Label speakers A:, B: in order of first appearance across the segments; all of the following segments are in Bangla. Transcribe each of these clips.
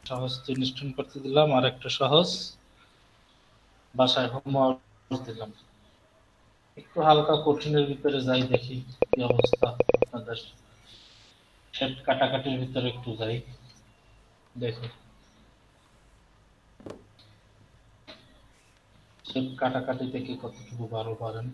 A: সহজ তো ইনস্টল করতে দিলাম, আর একটা সহজ বাসায় হোমওয়ার্ক দিলাম। একটু হালকা কঠিনের ভিতরে যাই, দেখি কি অবস্থা আপনাদের। শেপ কাটাকাটির ভিতরে একটু যাই, দেখি শেপ কাটাকাটি থেকে কতটুকু ভালো পারেন।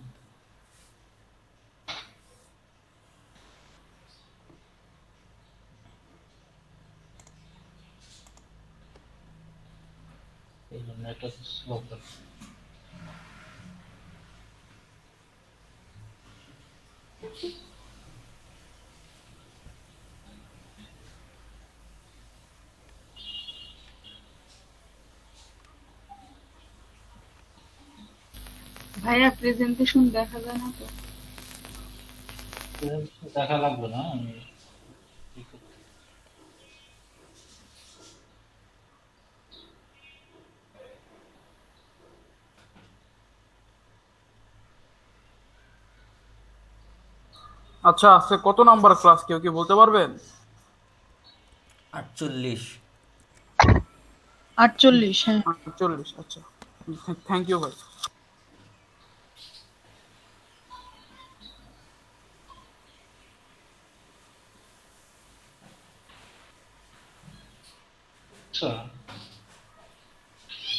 A: এই জন্য এটা স্লো করে।
B: ভাইয়া প্রেজেন্টেশন দেখা যায় না তো।
A: দেখা লাগবে না, আমি
C: আচ্ছা, আজকে কত নাম্বার ক্লাস কেউ কি বলতে পারবেন?
D: 48।
B: 48, হ্যাঁ।
C: 48। আচ্ছা, থ্যাংক ইউ ভাই।
A: আচ্ছা।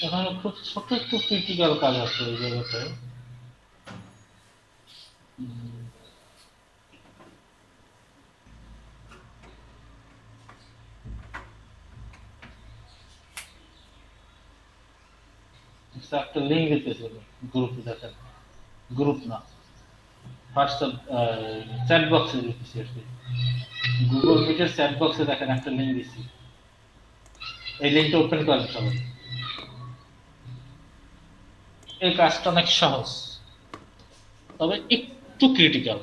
A: এখানে খুব ছোট একটু ক্রিটিক্যাল কাজ আছে এই জায়গাটায়। আচ্ছা, একটা লিঙ্ক দিতেছিল গ্রুপে, দেখেন। গ্রুপ না, হোয়াটসঅ্যাপ চ্যাট বক্সে দিতেছি আর কি। গুগল মিটের চ্যাট বক্সে দেখেন একটা লিঙ্ক দিচ্ছি। এই লিঙ্কটা ওপেন করেন সবাই। এই কাজটা অনেক সহজ, তবে একটু ক্রিটিক্যাল,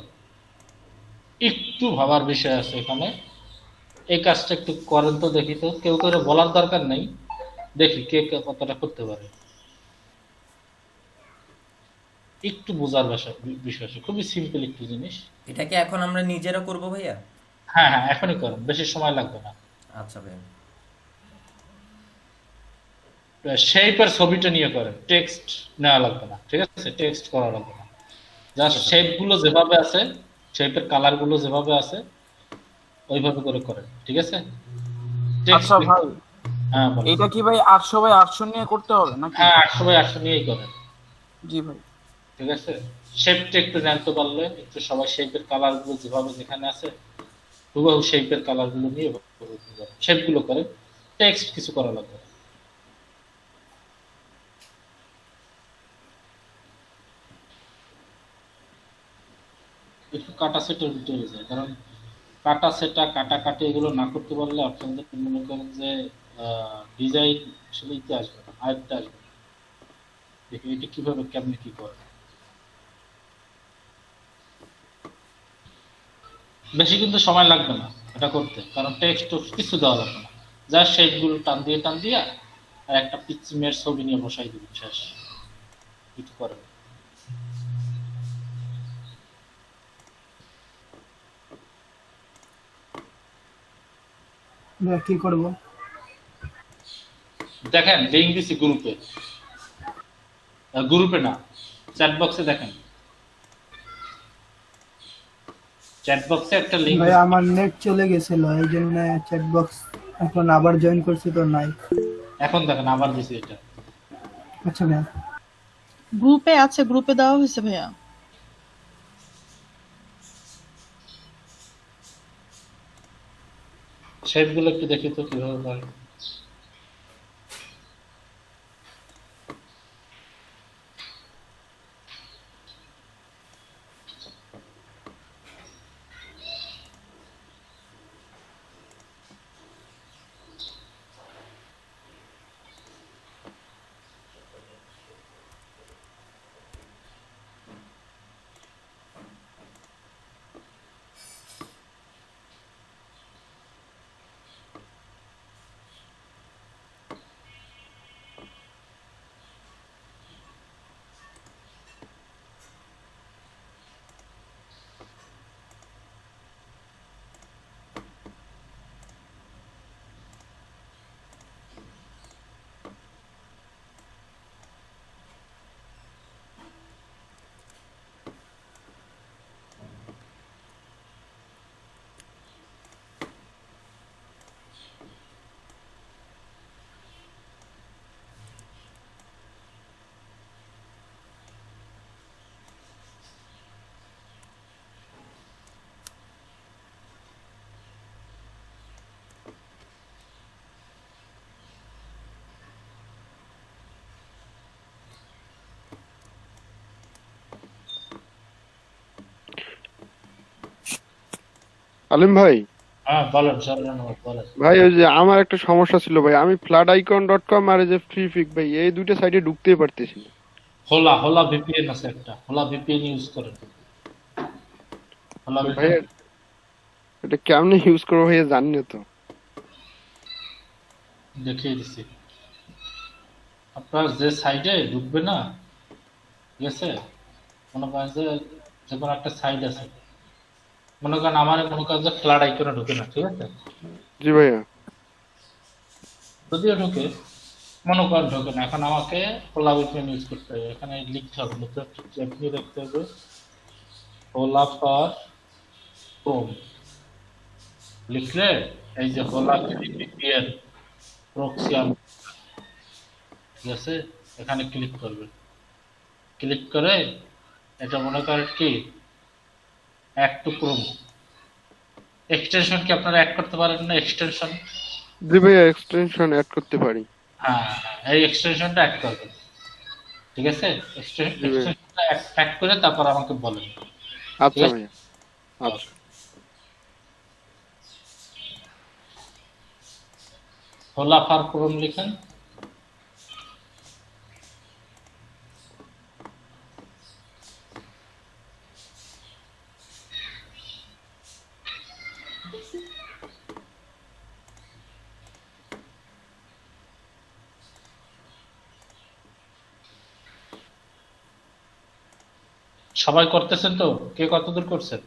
A: একটু ভাবার বিষয় আছে এখানে। এই কাজটা একটু করেন তো, দেখি তো। কেউ করে বলার দরকার নেই, দেখি কে কে কতটা করতে পারে। একটু বোঝার বিষয় আছে, খুবই সিম্পল একটু জিনিস।
D: এটা কি এখন আমরা নিজেরা করব ভাইয়া?
A: হ্যাঁ হ্যাঁ, এখনই করেন, বেশি সময় লাগবে না।
D: আচ্ছা ভাইয়া।
A: শেপের ছবিটা নিয়ে করেন, টেক্সট নেওয়া লাগবে না, ঠিক আছে? টেক্সট করা লাগবে না।
D: ঠিক
A: জাস্ট
D: আছে
A: শেপ
D: ভাইয়া।
A: গুলো যেভাবে আছে, শেপের কালার গুলো যেভাবে আছে ওইভাবে করে করেন, ঠিক আছে? টেক্সট।
C: আচ্ছা ভাই,
A: হ্যাঁ বলেন।
C: এইটা কি ভাই 800 বাই 800 নিয়ে করতে হবে নাকি?
A: হ্যাঁ, 800 বাই 800 নিয়েই করেন,
C: জি ভাই।
A: ঠিক আছে? শেপটা একটু জানতে পারলে, একটু সবাই শেপের কালার গুলো যেভাবে যেখানে আছে হুবহু শেপের কালার গুলো নিয়ে শেপ গুলো করেন, টেক্সট কিছু করা লাগবে না। একটু কাটা সেটের ভিতরে যায়, কারণ কাটা সেটা কাটাকাটি এগুলো না করতে পারলে আপনাদের মনে করেন যে ডিজাইন আসলে ইতে আসবে না, আয়ত্তে আসবে না। দেখি এটা কিভাবে কেমনে কি করে। বেশি কিন্তু সময় লাগবে না এটা করতে, কারণ টেক্সট কিছু দেওয়া লাগবে না। জাস্ট শেপগুলো টান দিয়ে আর একটা পিক্সিমের ছবি নিয়ে বসাই দিবেন, শেষ। কিছু করে না।
E: কি করব?
A: দেখেন লিঙ্ক দিছি গ্রুপে, গ্রুপে না, চ্যাট বক্সে দেখেন। চ্যাট বক্সে একটা লিঙ্ক
E: ভাই
A: দিছি।
E: আমার নেট চলে গেছিল, এই জন্য চ্যাট বক্স এখন আবার জয়েন করছি তো নাই।
A: এখন দেখেন আবার দিছি এটা।
E: আচ্ছা ভাই।
B: গ্রুপে আছে, গ্রুপে দেওয়া হয়েছে ভাইয়া।
A: শেপগুলো একটু দেখি তো কিভাবে করে।
F: আলিম ভাই,
A: হ্যাঁ বলেন সরকার বলেন।
F: ভাই ওই যে আমার একটা সমস্যা ছিল ভাই, আমি floodicon.com আর এই যে ফ্রি ফিক ভাই এই দুটো সাইটে ঢুকতেই পারতেছি না।
A: হোলা হোলা ভিপিএন আছে একটা, হোলা ভিপিএন ইউজ করেন। হোলা
F: ভাই
A: ভিপিএন
F: এটা কেমনে ইউজ করবো ভাই জানি না তো।
A: দেখিয়ে দিছি। আপনার যে সাইডে ঢুকবে না, ঠিক আছে, মনে করেন যে যে কোনো একটা সাইড আছে, মনে করেন আমার মনে করেন যে ফ্লাড আইকনে ঢুকে না, ঠিক আছে,
F: জি ভাইয়া।
A: যদিও ঢুকে, মনে করেন ঢোকে না, এখন আমাকে হোলা ভিপিএন ইউজ করতে হবে। এখানে লিখতে হবে, নতুন একটা ট্যাব নিয়ে রাখতে হবে, হোলা ফর ক্রোম লিখলে এই যে হোলা ভিপিএন প্রক্সি, ঠিক আছে, এখানে ক্লিক করবে। ক্লিক করে এটা মনে করেন কি অ্যাড টু ক্রোম এক্সটেনশন কি আপনারা অ্যাড করতে পারেন না? এক্সটেনশন,
F: জি ভাইয়া, এক্সটেনশন অ্যাড করতে পারি।
A: হ্যাঁ এই এক্সটেনশনটা অ্যাড করবেন, ঠিক আছে।
F: জি ভাইয়া।
A: এক্সটেনশনটা অ্যাড করে তারপর আমাকে বলেন, ঠিক
F: আচ্ছা
A: আছে।
F: ভাইয়া, আচ্ছা।
A: হোলা ফর ক্রোম লিখেন, সবাই করতেছেন তো? কে কতদূর করছেন?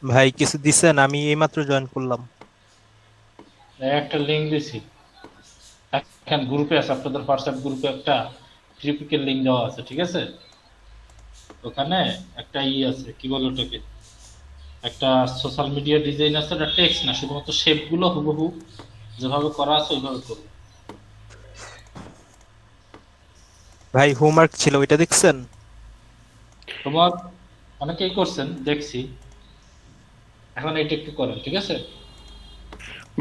G: ভাই কিছু দিছেন? আমি এইমাত্র জয়েন করলাম।
A: এই একটা লিঙ্ক দিছি, এখানে গ্রুপে আছে, আপনাদের হোয়াটসঅ্যাপ গ্রুপে একটা ট্রিপিকের লিঙ্ক দেওয়া আছে, ঠিক আছে। ওখানে একটা আছে, কি বলে ওটাকে, একটা সোশ্যাল মিডিয়া ডিজাইন আছে, একটা টেক্সট না, শুধুমাত্র শেপ গুলো হুবহু যেভাবে করা আছে ওইভাবে করবো।
G: ভাই হোমওয়ার্ক ছিল, ওইটা দেখছেন?
A: তোমার অনেকেই করছেন দেখছি, এখন এটা একটু করেন, ঠিক আছে।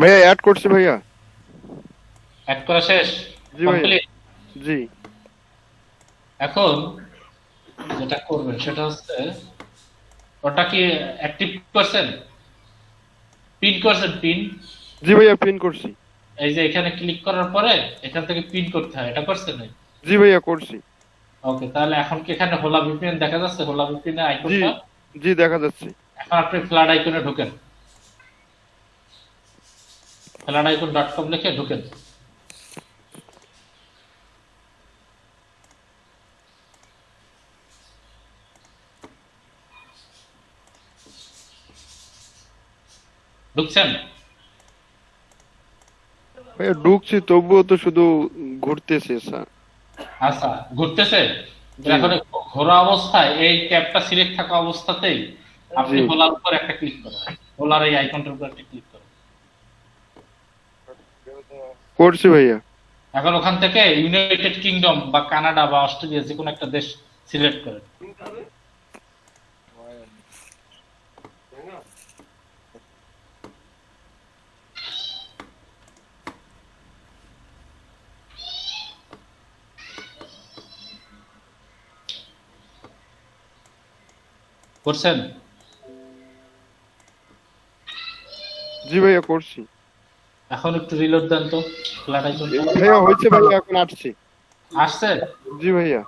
F: ভাইয়া অ্যাড করছি ভাইয়া।
A: অ্যাড করা শেষ,
F: জি ভাইয়া।
A: কমপ্লিট।
F: জি।
A: এখন যেটা করবেন সেটা হচ্ছে, ওটা কি অ্যাক্টিভ করছেন? পিন করছেন? পিন,
F: জি ভাইয়া, পিন করছি।
A: এই যে এখানে ক্লিক করার পরে এখান থেকে পিন করতে হয়, এটা করছেন?
F: জি ভাইয়া করছি।
A: ওকে, তাহলে এখন কি এখানে হোলা ভিপিএন দেখা যাচ্ছে? হোলা ভিপিএন
F: জি
A: আইকনটা,
F: জি দেখা যাচ্ছে।
A: এখন আপনি ফ্লাড আইকনে ঢোকেন, floodicon.com লিখে ঢোকেন। ঢুকছেন?
F: ভাইয়া ঢুকছি, তবুও তো শুধু ঘুরতেছে স্যার।
A: আচ্ছা, ঘুরতেছে।
F: জি।
A: এখন ঘোরা অবস্থায় এই ট্যাবটা সিলেক্ট থাকা অবস্থাতেই আপনি
F: জি।
A: হোলার উপর একটা ক্লিক করেন, হোলার এই আইকনটার উপর একটা ক্লিক করেন।
F: করছি ভাইয়া।
A: এখন ওখান থেকে ইউনাইটেড কিংডম বা কানাডা বা অস্ট্রেলিয়া যে কোনো একটা দেশ সিলেক্ট করেন। করছেন?
F: জি ভাইয়া করছি।
A: এখন একটু রিলোড দেন তো ফ্ল্যাট আইকনটা।
F: ভাইয়া হয়েছে ভাইয়া, এখন আসছে।
A: আসছে?
F: জি ভাইয়া।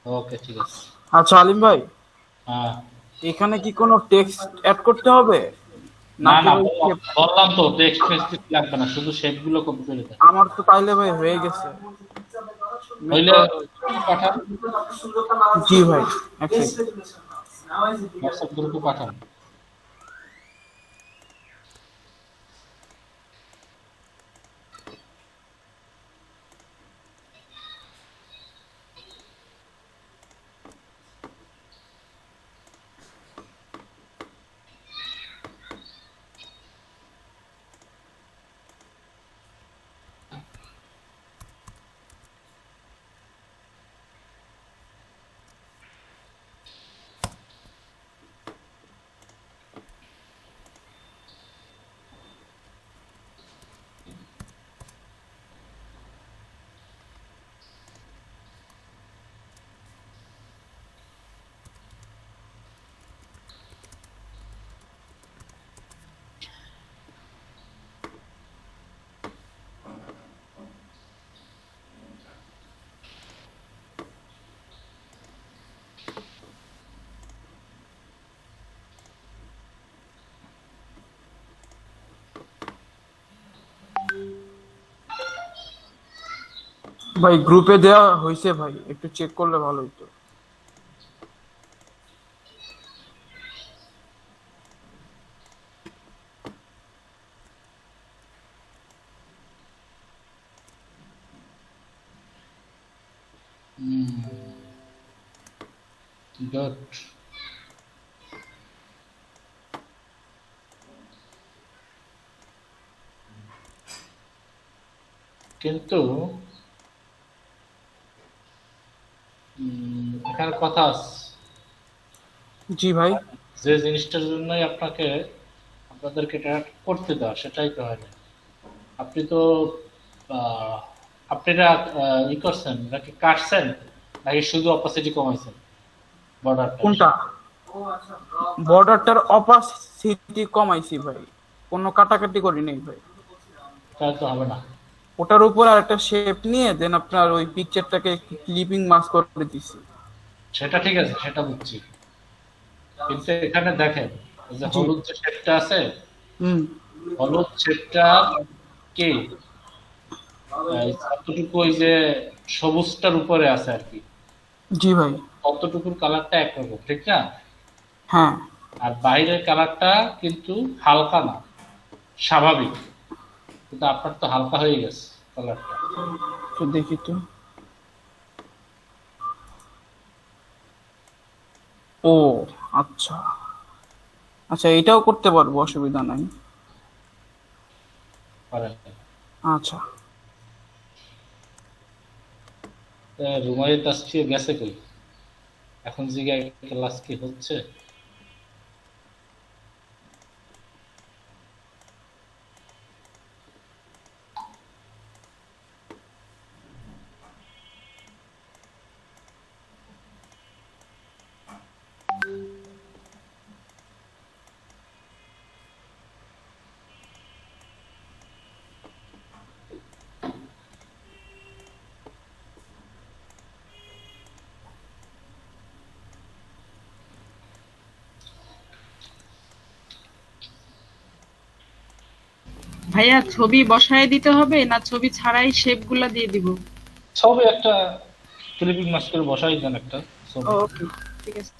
A: ওকে, ঠিক আছে।
C: আচ্ছা আলিম ভাই,
A: হ্যাঁ,
C: এখানে কি কোনো টেক্সট অ্যাড করতে হবে
A: না
C: নাকি
A: না,
C: ওই shape?
A: বললাম তো টেক্সট ফেক্সট লাগবে না, শুধু শেপ গুলো কপি করে দেন।
C: আমার তো তাইলে ভাই হয়ে গেছে।
A: হইলে পাঠান,
C: জি ভাই, এক second।
A: হোয়াটসঅ্যাপ গ্রুপে পাঠান।
C: ভাই গ্রুপে দেওয়া হয়েছে ভাই, একটু চেক করলে ভালো হতো।
A: গুড। কিন্তু এখানে কথা আছে,
C: জি ভাই।
A: যে জিনিসটার জন্যই আপনাদেরকে এটা করতে দেওয়া, সেটাই তো হয় না। আপনি তো আহ, আপনি এটা ই করছেন নাকি কাটছেন, নাকি শুধু অপাসিটি কমাইছেন বর্ডারটা?
C: কোনটা? বর্ডারটার অপাসিটি কমাইছি ভাই, কোনো কাটাকাটি করি নাই ভাই।
A: তাহলে তো হবে না।
C: ওটার উপর আর একটা শেপ নিয়ে দেন আপনার ওই পিকচারটাকে ক্লিপিং মাস্ক করে দিছি।
A: সেটা ঠিক আছে, সেটা বুঝছি, কিন্তু এখানে দেখেন এই যে
C: জি।
A: হলুদ যে শেপটা আছে,
C: হুম।
A: হলুদ শেপটা কি যতটুকু ওই যে সবুজটার উপরে আছে আর কি,
C: জি ভাই।
A: ততটুকুর কালারটা একরকম, ঠিক না?
C: হ্যাঁ।
A: আর বাইরের কালারটা কিন্তু হালকা না, স্বাভাবিক, কিন্তু আপনার তো হালকা হয়ে গেছে কালারটা।
C: তো দেখি তো। ও আচ্ছা আচ্ছা, এটাও করতে পারবো, অসুবিধা নাই।
A: পারেন।
C: আচ্ছা।
A: রুমাইয়ের তাসফিয়া গেছে কই? এখন জিগায় ক্লাস কি হচ্ছে?
B: ভাইয়া ছবি বসায় দিতে হবে না ছবি ছাড়াই শেপ গুলা দিয়ে দিব?
A: ছবি একটা ক্লিপিং মাস্ক করে বসাই দেন একটা ছবি।
B: ওকে, ঠিক আছে।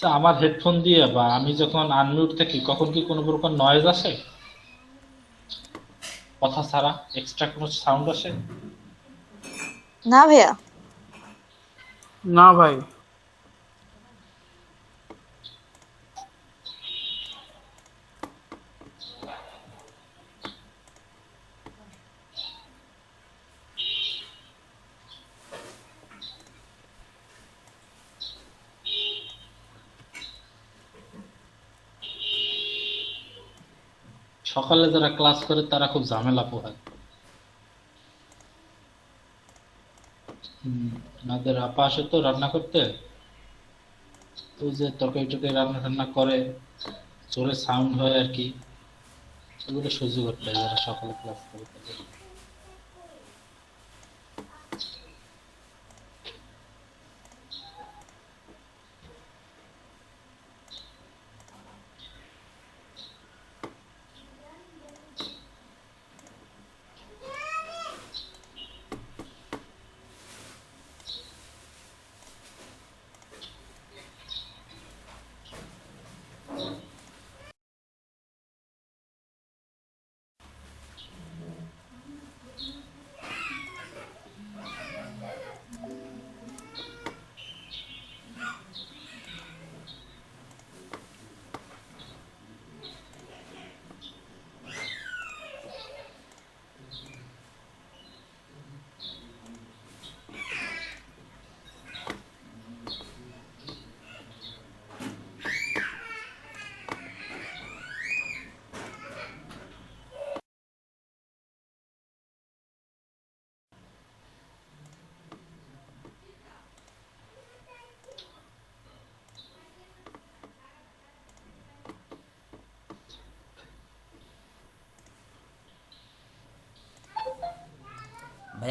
A: আচ্ছা, আমার হেডফোন দিয়ে বা আমি যখন আনমিউট থাকি, কখন কি কোনো প্রকার নয়েজ আসে? কথা ছাড়া এক্সট্রা কোনো সাউন্ড আসে?
H: না ভাইয়া।
C: না ভাই।
A: সকালে যারা ক্লাস করে তারা খুব ঝামেলা পোহায়। আমাদের আপা আসে তো রান্না করতে, তো ওই যে তরকারি টরকারি রান্না টান্না করে, জোরে সাউন্ড হয় আর কি, এগুলো সহ্য করতে হয় যারা সকালে ক্লাস করে তাদের।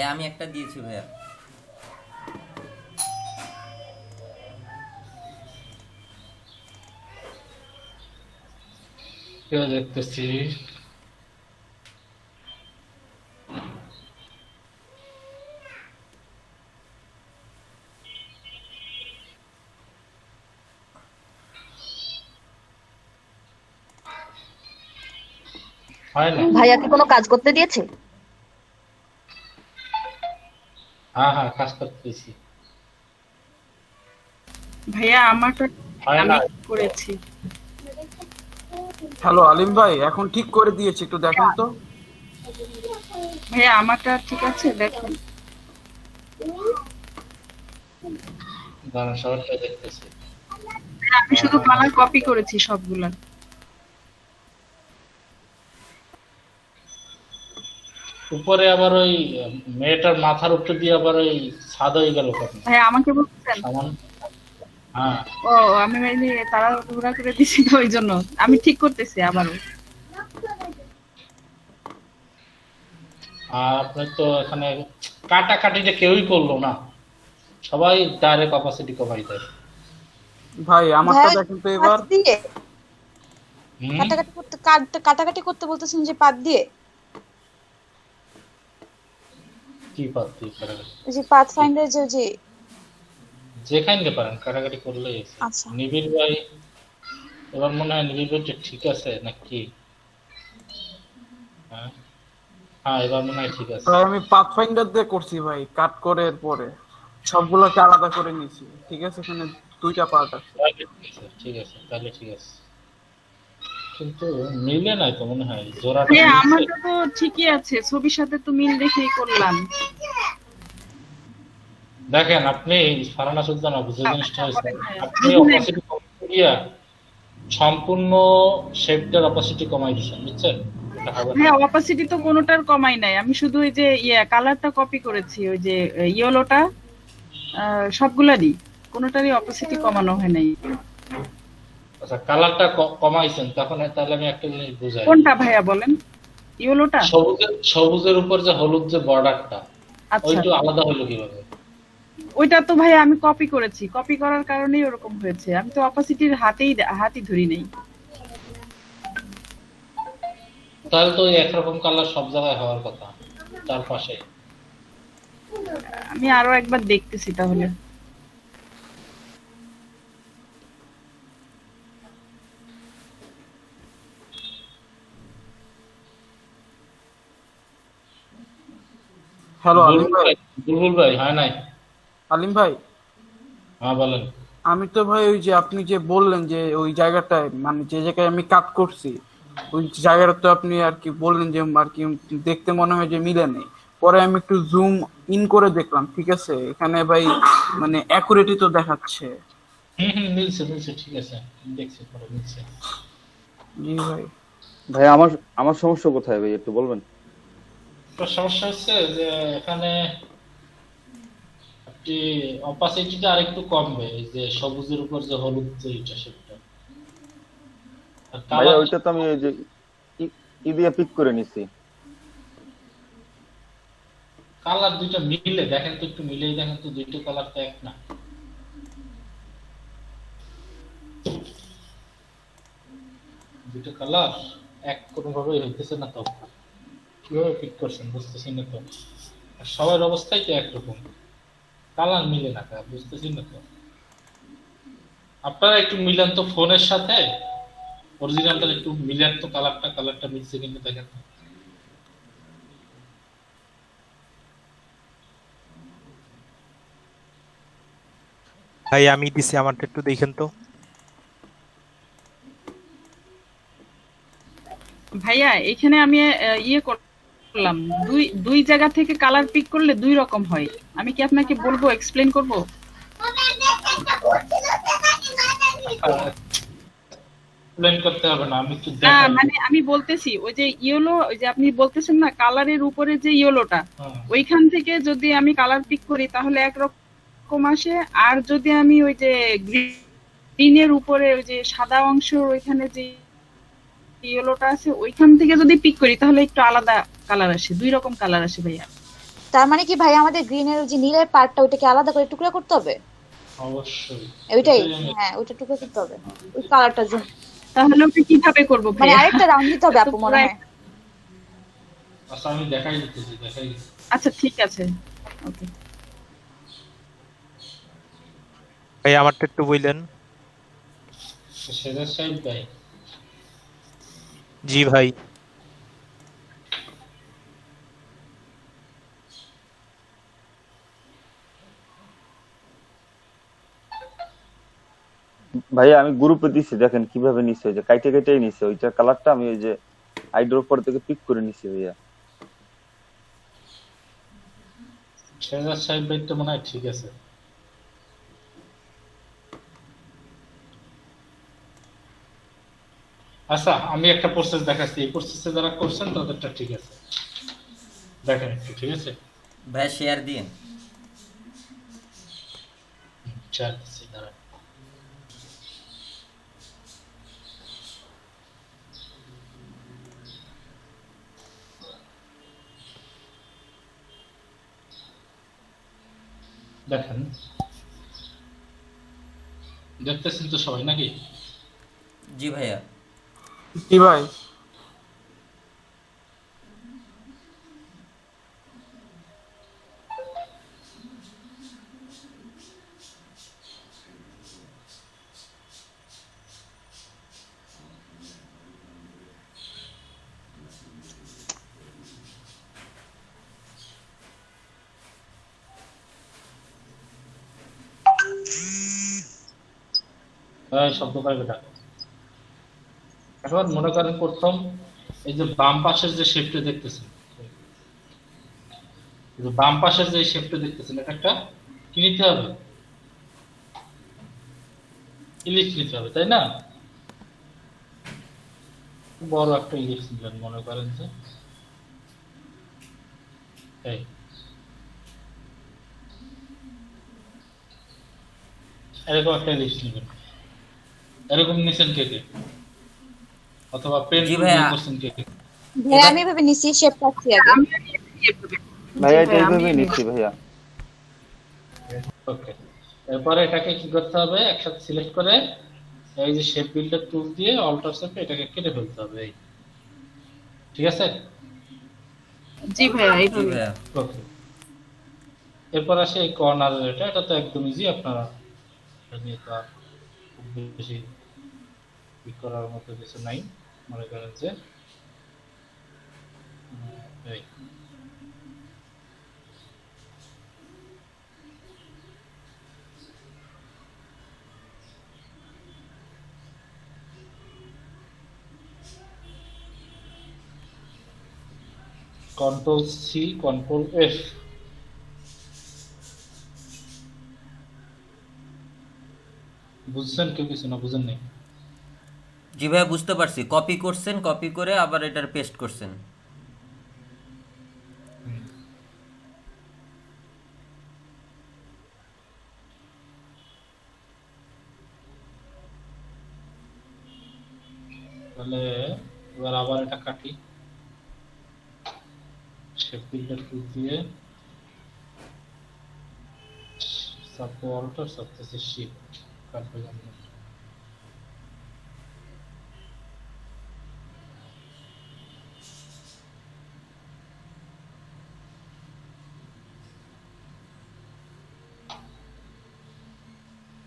D: ভাইয়া আমি একটা দিয়েছি ভাইয়া।
A: কেউ দেখতেছি। হয় না?
H: ভাইয়াকে কোনো কাজ করতে দিয়েছে?
A: হ্যাঁ হ্যাঁ, কাজ করতেছি।
B: ভাইয়া আমারটা
A: হয়
B: আমি
A: না?
B: করেছি।
C: হ্যালো আলিম ভাই, এখন ঠিক করে দিয়েছি, একটু দেখেন তো।
B: ভাইয়া আমারটা ঠিক আছে দেখুন।
A: দাঁড়ান, সবারটা দেখতেছি।
B: আমি শুধু কালার কপি করেছি সবগুলা।
A: উপরে আবার ওই মেয়েটার মাথার উপর দিয়ে আবার ওই ছাদ হয়ে গেল কেন?
B: ভাইয়া আমাকে বলছেন?
A: সামান। হ্যাঁ,
B: ও আমি মানে তাড়াহুড়া করে দিছি তো ওই জন্য। আমি ঠিক করতেছি আবারও।
A: আর আপনি তো এখানে কাটাকাটিটা কেউই করলো না, সবাই ডাইরেক্ট অপাসিটি কমাই দেয়।
C: ভাই আমারটা
H: ভাইয়া
C: দেখেন তো এবার।
H: পাত দিয়ে
A: হুম?
H: কাটাকাটি করতে বলতেছেন যে পাত দিয়ে?
A: কি পাচ্ছি কাটাকাটি?
H: ওই যে পাথ ফাইন্ডার যে
A: যেখানে পারেন কাটাকাটি করলেই আছে।
H: আচ্ছা।
A: নিবিড় ভাই, এবার মনে হয় নিবিড় ভাইটা ঠিক আছে নাকি? হ্যাঁ হ্যাঁ, এবার মনে হয় ঠিক আছে।
C: ভাই আমি পাথফাইন্ডার দিয়ে করছি ভাই, কাট করে পরে সবগুলোকে আলাদা করে নিয়েছি। ঠিক আছে, এখানে দুইটা পার্ট আছে।
A: তাহলে ঠিক আছে, ঠিক আছে, তাহলে ঠিক আছে। কিন্তু মিলে নাই তো মনে হয়, জোড়াটা
B: ভাইয়া
A: মিলছে।
B: আমারটা তো ঠিকই আছে, ছবির সাথে তো মিল দেখেই করলাম।
A: দেখেন আপনি ফারানা সুলতানা বুঝে জিনিসটা হয়েছে, আপনি
B: বুঝলেন?
A: অপাসিটি কমাই দিয়া সম্পূর্ণ শেপটার অপাসিটি কমাই দিচ্ছেন, বুঝছেন? এটা হবে না।
B: হ্যাঁ অপাসিটি তো কোনোটার কমাই নাই, আমি শুধু ওই যে কালারটা কপি করেছি, ওই যে ইয়েলোটা সবগুলারই, কোনোটারই অপাসিটি কমানো হয় নাই।
A: আচ্ছা, কালারটা কমাইছেন, তখন তাহলে আমি একটা জিনিস বুঝাই।
B: কোনটা ভাইয়া বলেন? ইয়েলোটা?
A: সবুজের উপর যে হলুদ যে বর্ডারটা,
B: আচ্ছা
A: ওইটা আলাদা হলো কিভাবে?
B: ওইটা তো ভাইয়া আমি কপি করেছি, কপি করার কারণেই ওরকম হয়েছে। আমি তো অপাসিটির হাতই ধরি নাই।
A: তাহলে তো ওই একরকম কালার সব জায়গায় হওয়ার কথা, তার পাশে।
B: আমি আরো একবার দেখতেছি তাহলে।
C: হ্যালো আলিম
A: বুলবুল
C: ভাই।
A: ভাই, বুলবুল ভাই, হয় নাই?
C: আলিম ভাই,
A: হ্যাঁ বলেন।
C: আমি তো ভাই ওই যে আপনি যে বললেন যে ওই জায়গাটায়, মানে যে জায়গায় আমি কাট করছি ওই জায়গাটা তো আপনি আর কি বললেন যে আর কি দেখতে মনে হয় যে মিলে নেই। পরে আমি একটু জুম ইন করে দেখলাম, ঠিক আছে, এখানে ভাই মানে অ্যাকুরেটই তো দেখাচ্ছে।
A: মিলছে মিলছে, ঠিক আছে, দেখছি পরে মিলছে।
C: জি ভাই।
I: ভাই আমার আমার সমস্যা কোথায় ভাই একটু বলবেন?
A: তো সমস্যা হচ্ছে যে এখানে আপনি অপাসিটিটা আরেকটু কমবে, এই যে সবুজের উপর যে হলুদ যে এটা সেটা। আর
I: ভাইয়া
A: কালার
I: ওইটা তো আমি ওই যে ই দিয়ে পিক করে নিছি।
A: কালার দুইটা মিলে দেখেন তো, একটু মিলেই দেখেন তো, দুইটা কালার তো এক না। দুইটা কালার এক কোনোভাবেই হইতেছে না তো, কিভাবে পিক করছেন বুঝতেছি না তো। আর সবার অবস্থাই তো একরকম, কালার মিলে না, বুঝতেছি না তো। আপনারা একটু মিলান তো ফোনের সাথে অরিজিনালটা, একটু মিলান তো কালারটা মিলছে কিনা দেখেন তো।
G: ভাই আমি দিছি, আমারটা একটু দেখেন তো।
B: ভাইয়া এখানে আমি করলাম, দুই জায়গা থেকে কালার পিক করলে দুই রকম হয়। আমি কি আপনাকে বলবো, এক্সপ্লেন করব?
A: প্ল্যান করতে হবে না, আমি একটু
B: না
A: দেখাই।
B: মানে আমি বলতেছি ওই যে ইয়েলো, ওই যে আপনি বলতেছেন না কালারের উপরে যে ইয়েলোটা,
A: হ্যাঁ।
B: ওইখান থেকে যদি আমি কালার পিক করি তাহলে একরকম আসে। আর যদি আমি ওই যে গ্রিনের উপরে ওই যে সাদা অংশ ওইখানে যে ইয়েলোটা আছে ওইখান থেকে যদি পিক করি তাহলে একটু আলাদা কালার আসে, দুই রকম কালার আসে ভাইয়া।
H: তার মানে কি ভাই আমাদের গ্রিনের ওই যে নীলের পার্টটা ওইটাকে আলাদা করে টুকরা করতে হবে?
A: অবশ্যই
H: ওইটাই,
A: এটাই আমি
H: হ্যাঁ ওইটা টুকরা করতে হবে ওই কালারটার জন্য।
B: তাহলে ওকে কিভাবে করবো
H: মানে
B: ভাইয়া?
H: আরেকটা রাউন্ড দিতে হবে আপু মনে হয়।
A: আচ্ছা আমি দেখাই দিতেছি।
B: আচ্ছা ঠিক আছে, ওকে।
G: ভাই আমারটা একটু বললেন।
A: সেজার সাহেব ভাই,
G: জি ভাই।
I: ভাইয়া আমি গ্রুপে দিছি, দেখেন কিভাবে নিচ্ছে, ওই যে কাইটে কেটেই নিচ্ছে ওইটা কালারটা, আমি ওই যে আইড্রপ পর থেকে পিক করে নিছি ভাইয়া।
A: সেজার সাহেব ভাই তো মনে হয় ঠিক আছে। আচ্ছা আমি একটা প্রসেস দেখাচ্ছি, এই প্রসেসে যারা করছেন তাদেরটা ঠিক আছে, দেখেন একটু, ঠিক আছে?
D: ভাইয়া শেয়ার দিন।
A: শেয়ার দিচ্ছি, দাঁড়ান। দেখেন, দেখতেছেন তো সবাই নাকি?
D: জি ভাইয়া।
C: জি ভাই।
A: শব্দ করে বেটা। এখন মনে করেন প্রথম এই যে বাম পাশের যে শেপটা দেখতেছেন, এই যে বাম পাশের যে শেপটা দেখতেছেন, এটা একটা কি নিতে হবে? ইলিপস নিতে হবে, তাই না? বড় একটা ইলিপস নিলেন, মনে করেন যে এই এরকম একটা ইলিপস নেবেন। এরকম নিছেন কে কে? অথবা পেন
D: জি
A: দিয়ে
D: ভাইয়া।
A: করছেন কে কে?
H: ভাইয়া আমি এভাবে নিছি, শেপ পাচ্ছি আগে।
B: আমি এভাবে।
I: ভাইয়া
B: জি
I: এটা
B: ভাইয়া, আমি
I: এইভাবেই নিচ্ছি ভাইয়া।
A: ওকে, এরপরে এটাকে কি করতে হবে? একসাথে সিলেক্ট করে এই যে শেপ বিল্ডার টুল দিয়ে অল্টার শেপে এটাকে কেটে ফেলতে হবে, এই ঠিক আছে?
B: জি ভাইয়া
D: জি
B: এইভাবে।
D: ভাইয়া।
A: ওকে, এরপর আসে এই কর্নারের, এটা তো একদম ইজি, আপনারা এটা নিয়ে তো আর খুব বেশি ই করার মতো কিছু নাই। মনে করেন যে এই কন্ট্রোল সি কন্ট্রোল এফ, বুঝছেন কেউ কিছু না বুঝেন নেই?
D: জি ভাইয়া বুঝতে পারছি, কপি করছেন, কপি করে আবার এটার পেস্ট করছেন।
A: তাহলে এবার আবার এটা কাটি, শেপ বিল্ডার টুল দিয়ে সাবকো অল্টার সাবসে শিফট কাটবে জন্য।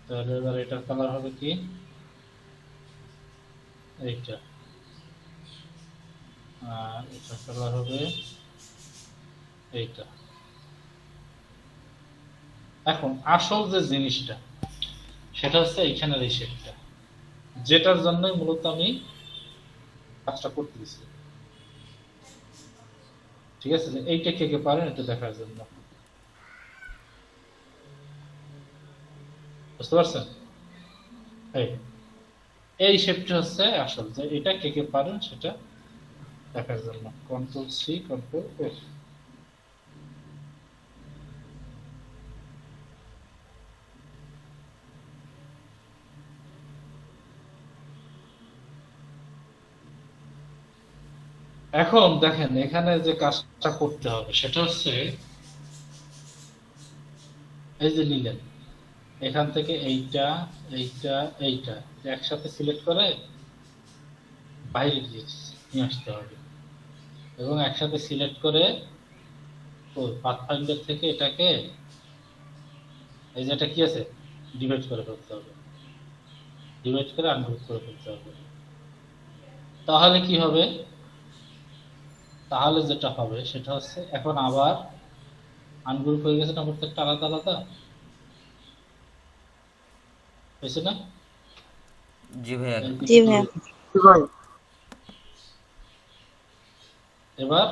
A: তাহলে এবার এটার কালার হবে কি? এইটা। আর এটার কালার হবে এইটা। এখন আসল যে জিনিসটা সেটা হচ্ছে এইখানের এই শেপটা, যেটার জন্য মূলত আমি কাজটা করতে দিচ্ছি, ঠিক আছে? যে এইটা কে কে পারেন এটা দেখার জন্য, বুঝতে পারছেন? এই এই শেপটা হচ্ছে আসল, যে এটা কে কে পারেন সেটা দেখার জন্য। Control C control F. এখন দেখেন এখানে যে কাজটা করতে হবে সেটা হচ্ছে এই যে নিলেন, এখান থেকে এইটা এইটা এইটা একসাথে সিলেক্ট করে বাইরে নিয়ে আসতে হবে, এবং একসাথে সিলেক্ট করে পাথফাইন্ডার থেকে এটাকে এই যেটা কি আছে ডিভাইড করে ফেলতে হবে, ডিভাইড করে আনগ্রুপ করে ফেলতে হবে। তাহলে কি হবে, তাহলে যেটা হবে সেটা হচ্ছে এখন আবার আনগ্রুপ হয়ে গেছে না, প্রত্যেকটা আলাদা আলাদা হয়েছে না?
D: জি ভাইয়া।
H: জি ভাইয়া।
C: ভাই
A: এবার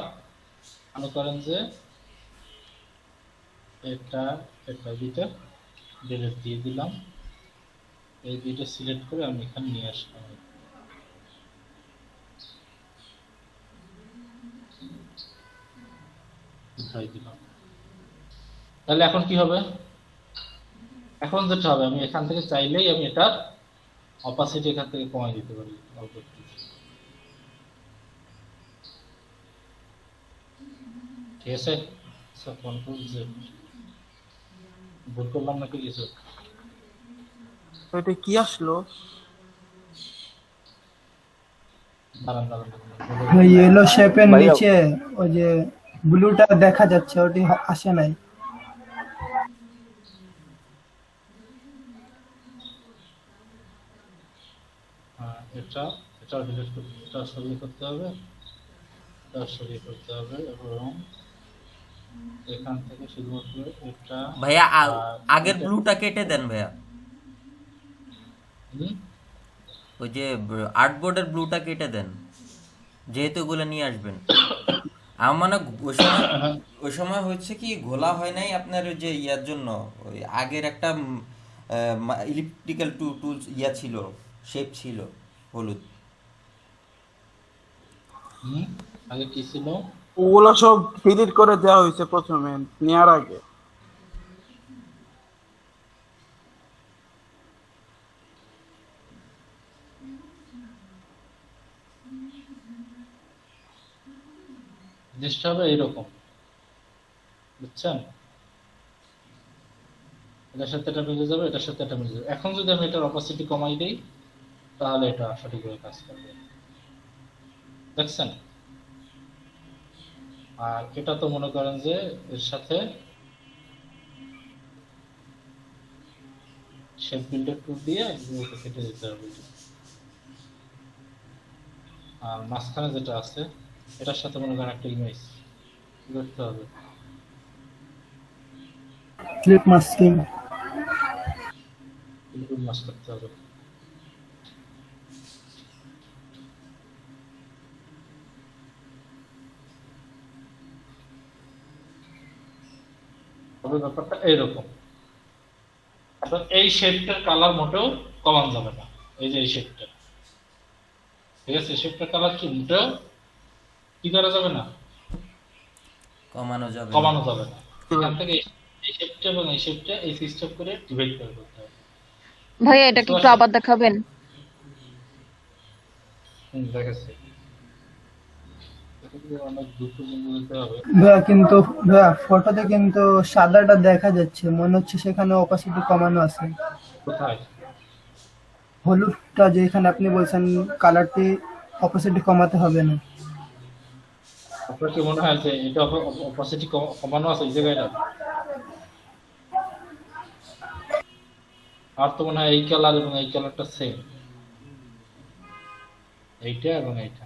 A: মনে করেন যে এটা এটা দুইটা ডিলিট দিয়ে দিলাম, এই দুইটা সিলেক্ট করে আমি এখানে নিয়ে আসলাম, উঠাই দিলাম। তাহলে এখন কি হবে, এখন যেটা হবে আমি এখান থেকে চাইলেই আমি এটার অপাসিটি এখান থেকে কমাই দিতে পারি অল্প একটু। ঠিক আছে, কন্ট্রোল জেড। ভুল করলাম নাকি কিছু?
C: এটা কি আসলো?
A: দাঁড়ান দাঁড়ান
E: ওই ইয়েলো শেপের
I: ভাইয়া।
E: নিচে ওই যে ব্লুটা দেখা যাচ্ছে, ওটি আসে নাই।
A: এটা এটা ডিলিট করতে, এটা সরিয়ে করতে হবে, এটা সরিয়ে করতে হবে, এবং এখান থেকে শুধুমাত্র এটা
D: ভাইয়া
A: আর
D: আগের
A: এটা-
D: ব্লুটা কেটে দেন ভাইয়া,
A: হুম?
D: ওই যে আর্টবোর্ডের ব্লুটা কেটে দেন, যেহেতু ওগুলো নিয়ে আসবেন। আমার মানে ওই সময় হচ্ছে কি ঘোলা হয় নাই আপনার ওই যে ইয়ার জন্য, ওই আগের একটা ইলেকট্রিক্যাল টুলস ইয়া ছিল, শেপ ছিল হলুদ।
A: হুম? আগে কি ছিল?
C: ওগুলো সব ডিলিট করে দেওয়া হয়েছে প্রথমে নেওয়ার আগে।
A: জিনিসটা হবে এইরকম, বুঝছেন? এটার সাথে এটা মিলে যাবে, এটার সাথে এটা মিলে যাবে। এখন যদি আমি এটার অপাসিটি কমাই দিই তাহলে এটা সঠিকভাবে কাজ করবে, দেখছেন? আর এটা তো মনে করেন যে এর সাথে শেপ বিল্ডার টুল দিয়ে এগুলোকে কেটে দিতে হবে। আর মাঝখানে যেটা আছে এটার সাথে মনে করেন একটা ইমেজ কি করতে হবে,
E: ক্লিপ মাস্কিং।
A: মাস করতে হবে। তবে ব্যাপারটা এইরকম, এখন এই শেপটার কালার মোটেও কমানো যাবে না, এই যে এই শেপটা, ঠিক আছে? শেপটার কালার কি মোটেও কি করা যাবে না,
D: কমানো যাবে না।
A: কমানো যাবে না। এখান থেকে এই শেপটা এবং এই শেপটা এই সিস্টেম করে ডিভাইড করে করতে হবে।
H: ভাইয়া এটা কি একটু আবার দেখাবেন?
A: দেখাচ্ছি, অনেক দ্রুত দিতে হবে।
E: ভাইয়া কিন্তু ভাইয়া ফটোতে কিন্তু সাদাটা দেখা যাচ্ছে, মনে হচ্ছে সেখানে অপাসিটি কমানো আছে।
A: কোথায়?
E: হলুদটা যেখানে আপনি বলছেন কালারটি অপাসিটি কমাতে হবে না।
A: আপনার কি মনে হয় যে এটা অপাসিটি কমানো আছে এই জায়গাটা? আর তো মনে হয় এই কালার এবং এই কালারটা সেম, এইটা এবং এইটা।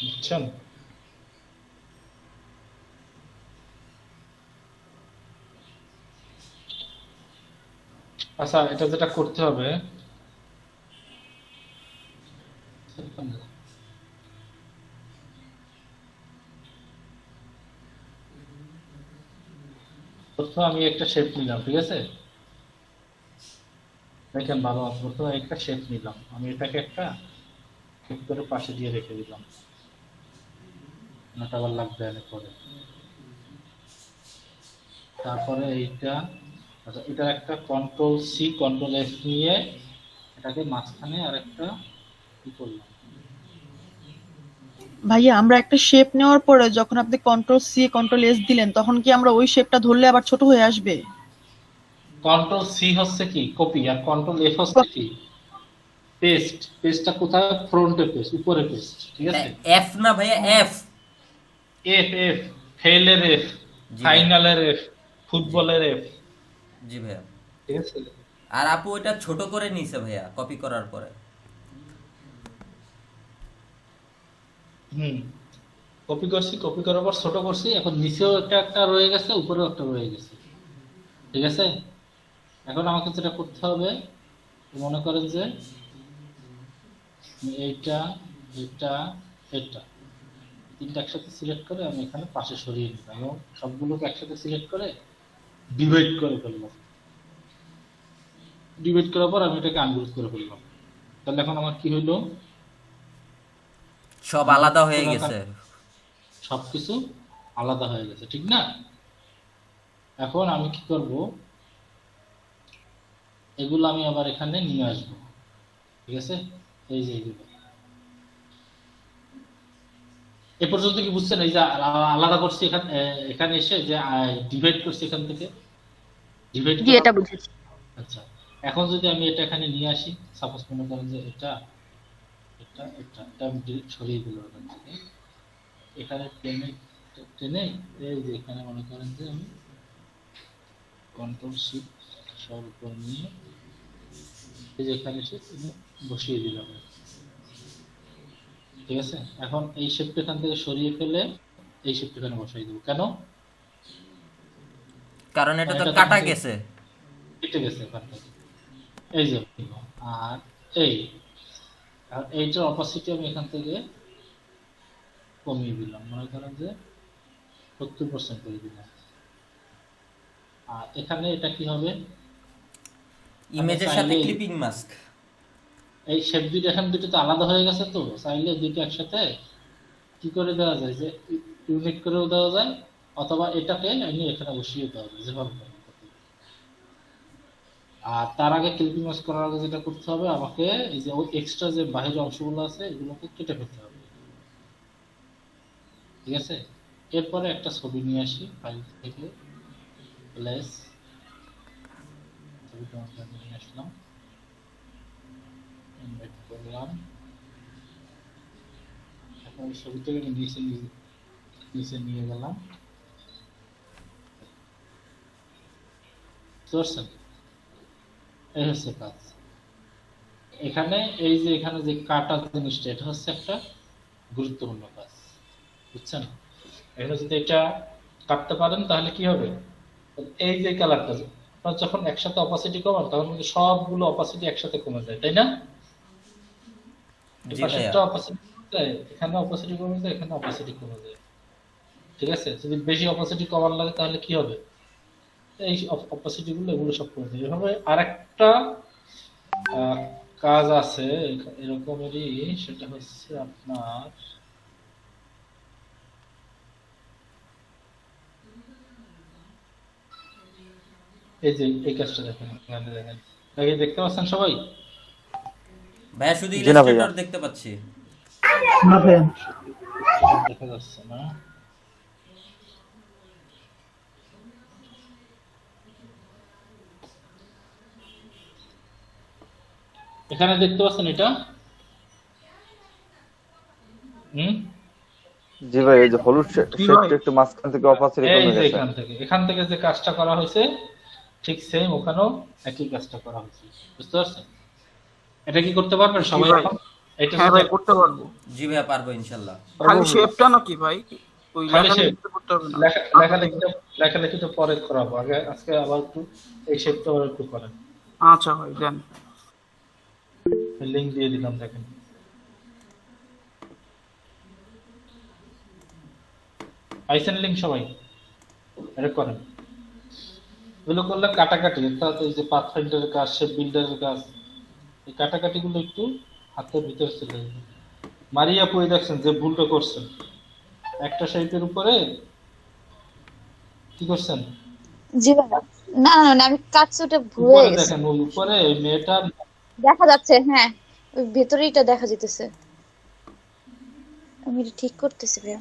A: বুঝছেন? আচ্ছা, এটা যেটা করতে হবে, প্রথমে আমি একটা শেপ নিলাম, ঠিক আছে? দেখেন ভালো আছে, প্রথমে একটা শেপ নিলাম আমি, এটাকে একটা ঠিক করে পাশে দিয়ে রেখে দিলাম, এটা আবার লাগবে অনেক পরে। তারপরে এইটা, আচ্ছা এটা একটা কন্ট্রোল সি কন্ট্রোল এফ নিয়ে এটাকে মাঝখানে আর একটা কি করলাম?
J: ভাইয়া আমরা একটা শেপ নেওয়ার পরে যখন আপনি কন্ট্রোল সি কন্ট্রোল এস দিলেন তখন কি আমরা ওই শেপটা ধরলে আবার ছোট হয়ে আসবে?
A: কন্ট্রোল সি হচ্ছে কি কপি, আর কন্ট্রোল এফ হচ্ছে কি পেস্ট। পেস্টটা কোথায়? ফ্রন্টে পেস্ট, উপরে পেস্ট, ঠিক আছে?
D: এফ না ভাইয়া, এফ।
A: এফ এফ ফেলের এফ,
D: জি।
A: ফাইনালের এফ, ফুটবলের এফ,
D: জি ভাইয়া।
A: ঠিক আছে?
D: আর আপু এটা ছোট করে নিছে ভাইয়া কপি করার পরে।
A: হুম, কপি করছি, কপি করার পর ছোট করছি, এখন নিচেও একটা একটা রয়ে গেছে, উপরেও একটা রয়ে গেছে, ঠিক আছে? এখন আমাকে যেটা করতে হবে, মনে করেন যে এইটা এটা এটা তিনটা একসাথে সিলেক্ট করে আমি এখানে পাশে সরিয়ে নিলাম এবং সবগুলোকে একসাথে সিলেক্ট করে ডিভাইড করে ফেললাম। ডিভাইড করার পর আমি এটাকে আনগ্রুপ করে ফেললাম। তাহলে এখন আমার কি হইলো?
D: সব আলাদা হয়ে গেছে।
A: সবকিছু আলাদা হয়ে গেছে, ঠিক না? এখন আমি কি করব, এগুলো আমি আবার এখানে নিয়ে আসবো, ঠিক আছে? এই যে এগুলো এ পর্যন্ত কি বুঝছেন? এই যে আলাদা করছি এখানে এসে যে ডিভাইড করছি এখান থেকে ডিভাইড।
H: জি এটা বুঝেছি।
A: আচ্ছা, এখন যদি আমি এটা এখানে নিয়ে আসি, সাপোজ মনে করেন যে এটা এটা এটা এটা আমি সরিয়ে দিলাম এখান থেকে, এখানে টেনে টেনে এই যে এখানে মনে করেন যে আমি কন্ট্রোল শিফট সব উপর নিয়ে এই যে এখানে এসে বসিয়ে দিলাম, ঠিক আছে? এখন এই শেপটা এখান থেকে সরিয়ে ফেলে এই শেপটা এখানে বসাই দেবো। কেন?
D: কারণ এটা তো কাটা গেছে,
A: কেটে গেছে এখান থেকে। এই যে আর এইটার অপাসিটি আমি এখান থেকে কমিয়ে দিলাম, মনে করেন যে 70% করে দিলাম। আর এখানে এটা কি হবে?
D: ইমেজের সাথে ক্লিপিং মাস্ক।
A: এই শেপ দুটো এখন দুটো তো আলাদা হয়ে গেছে, তো চাইলে দুটো একসাথে কি করে দেওয়া যায়, যে ইউনিট করেও দেওয়া যায়, অথবা এটাকে আমি এখানে বসিয়ে দেওয়া যায় যেভাবে। আর তার আগে ক্লিপিং মাস্ক করার আগে যেটা করতে হবে, আমাকে এই যে ওই এক্সট্রা যে বাহিরের অংশগুলো আছে এগুলোকে কেটে ফেলতে হবে, ঠিক আছে? এরপরে একটা ছবি নিয়ে আসি ফাইল থেকে, প্লেস ছবিটা আমরা নিয়ে আসলাম, ইনভাইট করলাম। এখন এই ছবিটাকে নিচে নিয়ে গেলাম, বুঝতে এই হচ্ছে কাজ। এখানে এই যে এখানে যে কাটা জিনিসটা, এটা হচ্ছে একটা গুরুত্বপূর্ণ কাজ, বুঝছেন? এখানে যদি এটা কাটতে পারেন তাহলে কি হবে, এই যে কালারটা আপনার যখন একসাথে অপাসিটি কমান তখন কিন্তু সবগুলো অপাসিটি একসাথে কমে যায়, তাই না? এখানে অপাসিটি কমে যায়, এখানে অপাসিটি কমে যায়, ঠিক আছে? যদি বেশি অপাসিটি কমার লাগে তাহলে কি হবে, এই অপাসিটি গুলো এগুলো সব কমে যায়। এভাবে আরেকটা কাজ আছে এরকমেরই, সেটা হচ্ছে আপনার এই যে এই কাজটা দেখেন, দেখেন দেখতে পাচ্ছেন সবাই?
D: ভাইয়া শুধু ইলাস্ট্রেটর দেখতে পাচ্ছি,
E: না ভাইয়া
A: দেখা যাচ্ছে না। এখানে দেখতে পাচ্ছেন এটা?
I: জি ভাই, এই যে হলুদ শেপটা একটু মাঝখান থেকে অপাসিটি কমে গেছে।
A: এখান থেকে যে কাজটা করা হয়েছে ঠিক সেম ওখানেও একই কাজটা করা হয়েছে, বুঝতে পারছেন? এটা কি করতে পারবেন সবাই এখন? এটা
C: হ্যাঁ ভাই করতে পারবো।
D: জি ভাইয়া পারবো ইনশাআল্লাহ।
C: খালি শেপটা নাকি ভাই? ওই লেখালেখি করতে হবে না?
A: লেখালেখি তো পরে করাবো, আগে আজকে আবার একটু এই শেপটা আবার একটু করেন।
C: আচ্ছা ভাই দেন,
A: লিংক দিয়ে দিলাম, দেখেন। পাইছেন লিংক সবাই? এটা করেন। এগুলো করলে কাটাকাটি, অর্থাৎ এই যে পাথফাইন্ডারের কাজ, শেপ বিল্ডারের কাজ, এই কাটাকাটি গুলো একটু হাতের ভিতরে চলে যাবে। মারিয়া পড়ে দেখছেন যে ভুলটা করছেন, একটা শেপের উপরে কি করছেন?
H: জি ভাইয়া না না না আমি কাটছি ওটা ভুলে গেছি।
A: দেখেন ওই উপরে ওই মেয়েটা
H: দেখা যাচ্ছে, হ্যাঁ ওই ভেতরেইটা দেখা যেতেছে। আমি এটা ঠিক করতেছি ভাইয়া।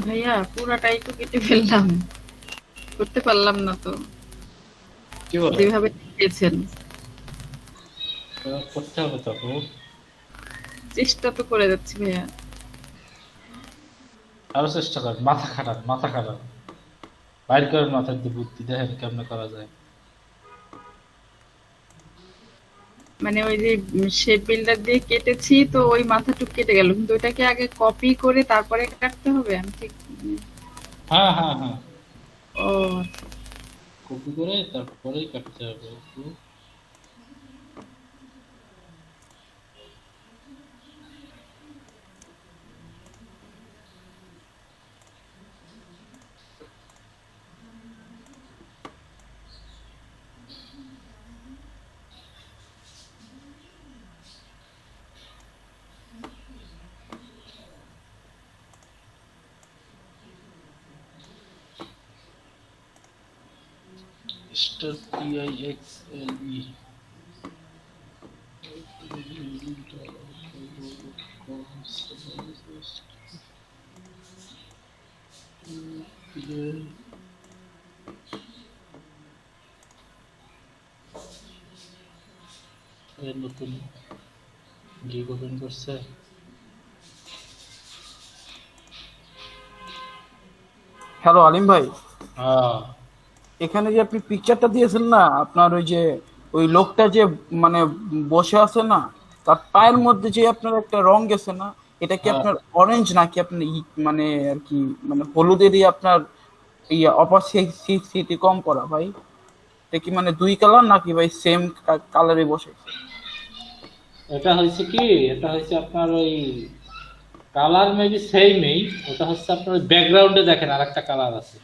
B: ভাইয়া পুরাটাই তো কেটে ফেললাম, করতে পারলাম না তো
A: কি বলে
B: যেভাবে দিয়েছেন।
A: করতে হবে তো আপু।
B: চেষ্টা তো করে যাচ্ছি ভাইয়া।
A: আরো চেষ্টা করেন, মাথা খারাপ, মাথা খারাপ, বাইর করেন মাথার দিয়ে বুদ্ধি, দেখেন কেমনে করা যায়।
B: মানে ওই যে শেপ বিল্ডার দিয়ে কেটেছি তো ওই মাথাটুক কেটে গেল, কিন্তু ওইটাকে আগে কপি করে তারপরে কাটতে হবে, আমি ঠিক।
A: হ্যাঁ হ্যাঁ হ্যাঁ,
B: ও
A: কপি করে তারপরেই কাটতে হবে আপু। স্টার PIXLE নতুন গিগ ওপেন করছে।
C: হ্যালো আলিম ভাই,
A: হ্যাঁ
C: এখানে যে আপনি পিকচারটা দিয়েছেন না, আপনার ওই যে ওই লোকটা যে মানে বসে আছে না, তার পায়ের মধ্যে যে আপনার একটা রং গেছে না, এটা কি
A: হ্যাঁ,
C: আপনার অরেঞ্জ নাকি আপনার মানে আর কি মানে হলুদেরই আপনার ইয়ে অপারসিটি কম করা ভাই? এটা কি মানে দুই কালার নাকি ভাই সেম কালারে বসে?
A: এটা হয়েছে কি, এটা হয়েছে আপনার ওই কালার মেবি সেইমই, ওটা হচ্ছে আপনার ব্যাকগ্রাউন্ডে দেখেন আরেকটা কালার আছে।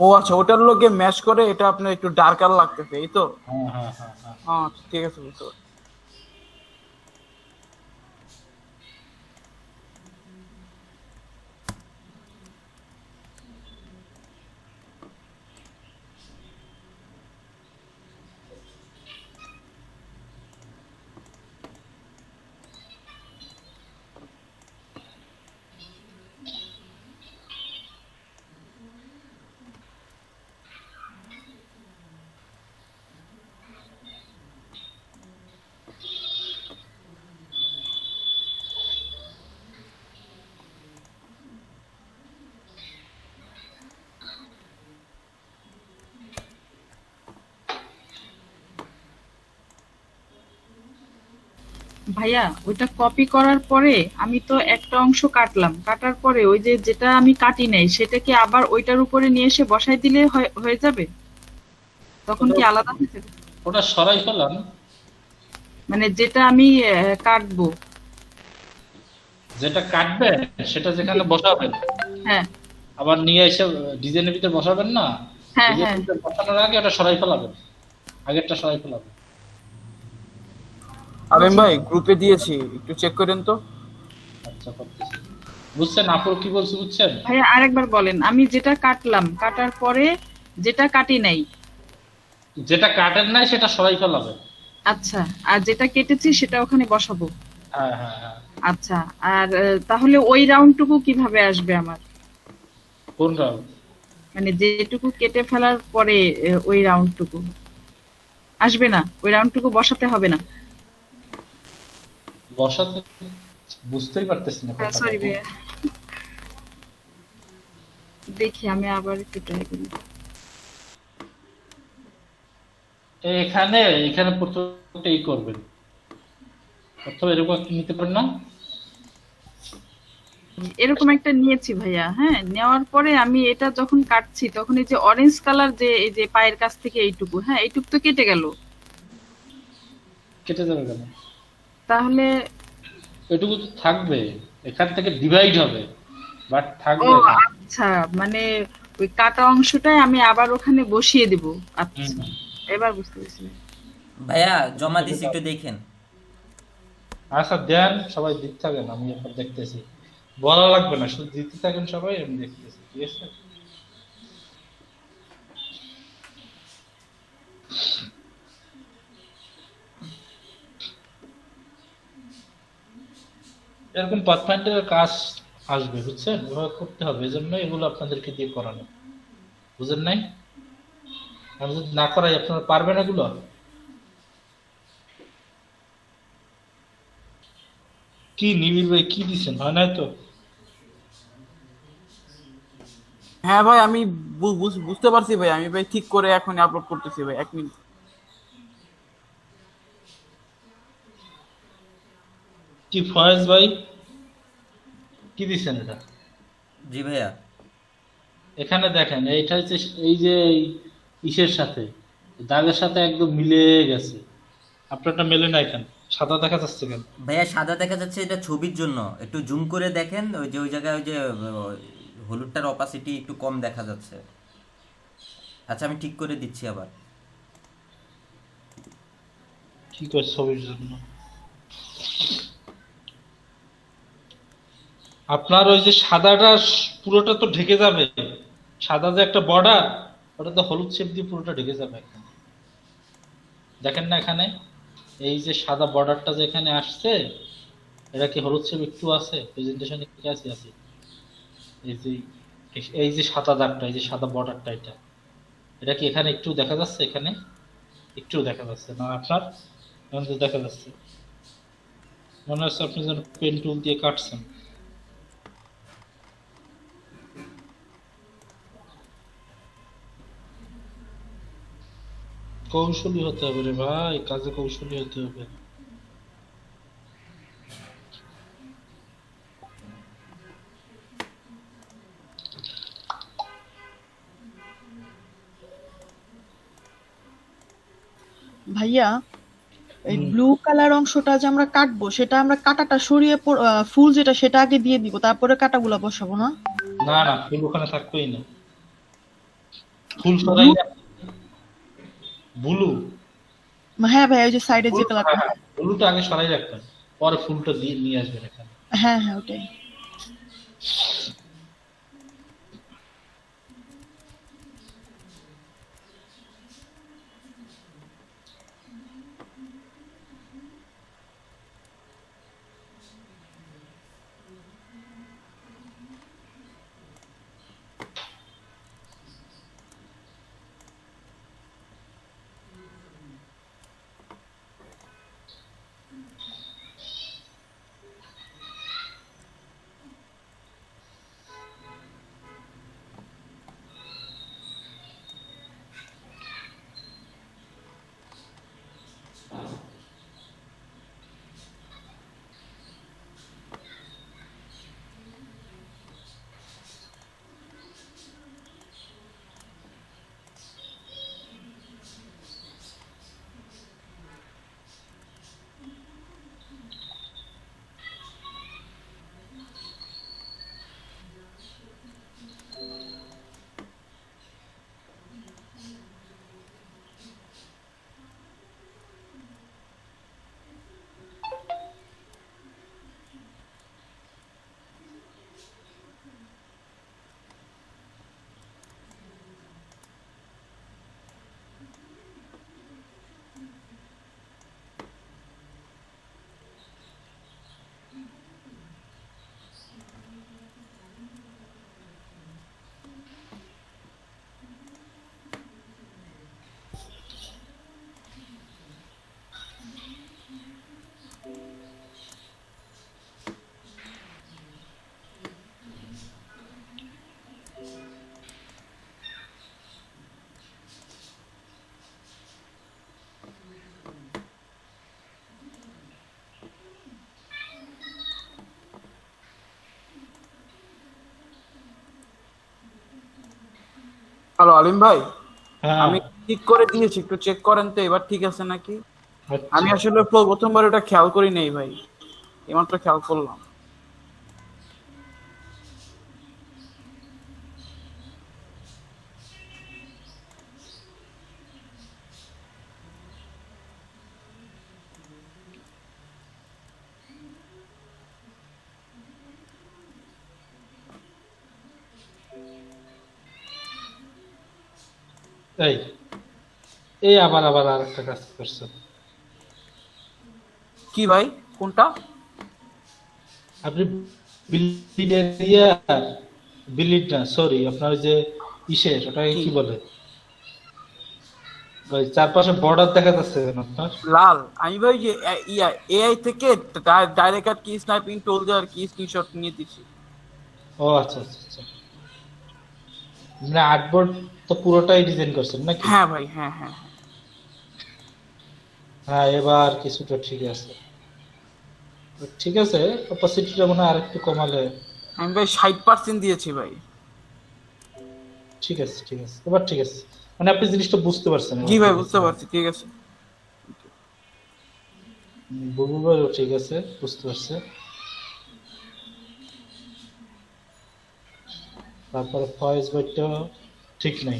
C: ও আচ্ছা, ওটার লগে ম্যাচ করে এটা আপনার একটু ডার্কার লাগতেছে, এই তো?
A: হ্যাঁ হ্যাঁ হ্যাঁ হ্যাঁ।
C: আচ্ছা ঠিক আছে, বুঝতে পারছি।
B: ভাইয়া ওইটা কপি করার পরে আমি তো একটা অংশ কাটলাম, কাটার পরে ওই যে যেটা আমি কাটি নাই সেটাকে আবার ওইটার উপরে নিয়ে এসে বসাই দিলে হয়ে যাবে? তখন কি আলাদা হয়ে যাবে?
A: ওটা সরাই ফেলাম।
B: মানে যেটা আমি কাটবো।
A: যেটা কাটবেন সেটা যেখানে বসাবেন,
B: হ্যাঁ
A: আবার নিয়ে এসে ডিজাইনের ভিতরে বসাবেন না,
B: হ্যাঁ হ্যাঁ।
A: ডিজাইনের ভিতরে বসানোর আগে ওটা সরাই ফেলাবেন, আগেরটা সরাই ফেলাবেন।
C: আলিম ভাই গ্রুপে দিয়েছি, একটু চেক করেন তো।
A: আচ্ছা করতেছি। বুঝছেন আপুর কি বলছি, বুঝছেন?
B: ভাইয়া আরেকবার বলেন, আমি যেটা কাটলাম কাটার পরে যেটা কাটি নাই।
A: যেটা কাটেন নাই সেটা সরাই ফেলাবেন।
B: আচ্ছা, আর যেটা কেটেছি সেটা ওখানে বসাবো।
A: হ্যাঁ হ্যাঁ হ্যাঁ।
B: আচ্ছা, আর তাহলে ওই রাউন্ডটুকু কিভাবে আসবে আমার?
A: কোন রাউন্ড?
B: মানে যেটুকু কেটে ফেলার পরে ওই রাউন্ডটুকু আসবে না? ওই রাউন্ডটুকু বসাতে হবে না?
A: বসাতে বুঝতেই পারতেছি না কথা।
B: সরি ভাইয়া, দেখি আমি আবার একটু ট্রাই করি।
A: এখানে এখানে প্রথমটা ই করবেন, প্রথমে এরকম একটা নিতে পারেন না?
B: এরকম একটা নিয়েছি ভাইয়া, হ্যাঁ, নেওয়ার পরে আমি এটা যখন কাটছি তখন এই যে অরেঞ্জ কালার যে এই যে পায়ের কাছ থেকে এইটুকু, হ্যাঁ এইটুকু তো কেটে গেল।
A: কেটে যাবে কেন?
B: তাহলে
A: এটুকু তো থাকবে, এখান থেকে ডিভাইড হবে, বাট
B: ও
A: থাকবে এখানে।
B: আচ্ছা, মানে ওই কাটা অংশটাই আমি আবার ওখানে বসিয়ে দিব। আচ্ছা,
A: হুম।
B: এবার বুঝতে পেরেছি।
D: ভাইয়া জমা দিছি, একটু দেখেন।
A: আচ্ছা দেন, সবাই দিতে থাকেন, আমি এখন দেখতেছি। বলা লাগবে না, শুধু দিতে থাকেন সবাই, আমি দেখতেছি, ঠিক আছে? এরকম পাথফাইন্ডারের কাজ আসবে, বুঝছেন? এভাবে করতে হবে, এজন্য এগুলো আপনাদেরকে দিয়ে করানো, বুঝেন নাই? আমি যদি না করাই আপনারা পারবেন এগুলো? কি নিবিড় ভাই, কি দিচ্ছেন, হয় নাই তো?
C: হ্যাঁ ভাই, আমি বুঝতে পারছি ভাই। আমি ভাই ঠিক করে এখনই আপলোড করতেছি ভাই, 1 মিনিট।
A: কি ফয়েজ ভাই, কি দিচ্ছেন এটা?
D: জি ভাইয়া।
A: এখানে দেখেন, এইটা হচ্ছে এই যে ইসের সাথে, দাগের সাথে একদম মিলে গেছে। আপনারটা মেলে না, এখানে সাদা দেখা যাচ্ছে কেন?
D: ভাইয়া সাদা দেখা যাচ্ছে, এটা ছবির জন্য। একটু জুম করে দেখেন, ওই যে ওই জায়গায় ওই যে হলুদটার অপাসিটি একটু কম দেখা যাচ্ছে। আচ্ছা আমি ঠিক করে দিচ্ছি আবার।
A: কি করে ছবির জন্য? আপনার ওই যে সাদাটা পুরোটা তো ঢেকে যাবে, সাদা যে একটা বর্ডার, ওটা তো হলুদ শেপ দিয়ে পুরোটা ঢেকে যাবে এখানে। দেখেন না এখানে, এই যে সাদা বর্ডারটা যে এখানে আসছে, এটা কি হলুদ শেপ একটু আছে? প্রেজেন্টেশনে কি আছে? আছে। এই যে এই যে সাদা দাগটা, এই যে সাদা বর্ডারটা, এটা কি এখানে একটু দেখা যাচ্ছে? এখানে একটু দেখা যাচ্ছে না আপনার? এখন তো দেখা যাচ্ছে, মনে হচ্ছে আপনি যেন পেন টুল দিয়ে কাটছেন। কৌশলী হতে হবে রে ভাই, কাজে কৌশলী হতে হবে।
J: ভাইয়া, এই
A: হুম।
J: ব্লু কালার অংশটা যে আমরা কাটবো, সেটা আমরা কাটাটা সরিয়ে ফুল যেটা সেটা আগে দিয়ে দিব, তারপরে কাটাগুলা বসাবো না?
A: না না, ফুল ওখানে থাকবেই না, ফুল
J: ব্লু,
A: সরাই ব্লু।
J: হ্যাঁ ভাই, ওই যে সাইডে যে
A: হ্যাঁ
J: কালারটা।
A: হ্যাঁ, ব্লুটা আগে সরাই রাখবেন, পরে ফুলটা দিয়ে নিয়ে আসবেন এখানে।
J: হ্যাঁ হ্যাঁ, ওটাই।
C: হ্যালো আলিম ভাই,
A: হ্যাঁ।
C: আমি ঠিক করে দিয়েছি, একটু চেক করেন তো এবার ঠিক আছে নাকি।
A: আচ্ছা।
C: আমি আসলে প্রথমবার ওটা খেয়াল করি নাই ভাই, এইমাত্র খেয়াল করলাম।
A: এই এই আবার আবার আরেকটা কাজ করছেন
C: কি ভাই, কোনটা?
A: আপনি, বিলিড এরিয়া, বিলিড না সরি, আপনার ওই যে ইসের ওটাকে
C: কি
A: কি বলে, ওই চারপাশে বর্ডার দেখা যাচ্ছে কেন আপনার?
C: লাল? আমি ভাই যে ইয়া এআই থেকে ডাইরেক্ট আর কি স্নাইপিং টুল দিয়ে আর কি স্ক্রিনশট নিয়ে দিছি।
A: ও আচ্ছা আচ্ছা আচ্ছা, মানে আর্টবোর্ড তো পুরোটাই ডিজাইন করছেন নাকি?
C: হ্যাঁ ভাই, হ্যাঁ হ্যাঁ হ্যাঁ।
A: হ্যাঁ এবার কিছুটা ঠিক আছে, ঠিক আছে। অপাসিটিটা মনে হয় আরেকটু কমালে।
C: আমি ভাই 60% দিয়েছি ভাই।
A: ঠিক আছে ঠিক আছে, এবার ঠিক আছে, মানে আপনি জিনিসটা বুঝতে পারছেন
C: জি
A: এবার
C: ভাই,
A: ঠিক
C: বুঝতে
A: আছে।
C: পারছি, ঠিক আছে।
A: বুবুবার ঠিক আছে, বুঝতে পারছে। তারপরে ফয়েজ ভাইটা ঠিক নাই,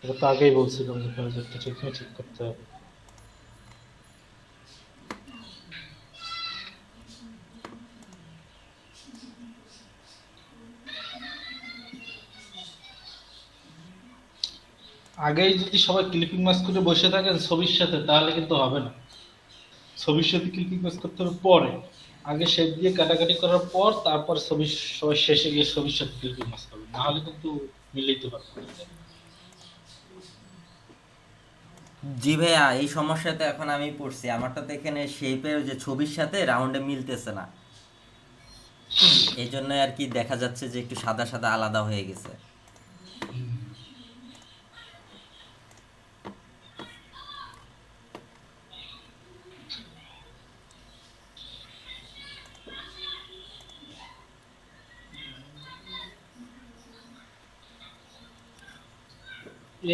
A: এটা তো আগেই বলছিলাম যে ফয়েজ ভাইটা ঠিক নেই, ঠিক করতে হবে। আগেই যদি সবাই ক্লিপিং মাস্ক করে বসে থাকেন ছবির সাথে তাহলে কিন্তু হবে না, ছবির সাথে ক্লিপিং মাস্ক করতে হবে পরে, আগে শেপ দিয়ে কাটাকাটি করার পর তারপর ছবি, সবাই শেষে গিয়ে ছবির সাথে ক্লিপিং মাস্ক করবে, নাহলে কিন্তু মিলিতে পারবে না।
D: জি ভাইয়া, এই সমস্যাতে এখন আমি পড়ছি। আমারটা তো এখানে শেপের যে ছবির সাথে রাউন্ডে মিলতেছে না, এই জন্য আর কি দেখা যাচ্ছে যে একটু সাদা সাদা আলাদা হয়ে গেছে।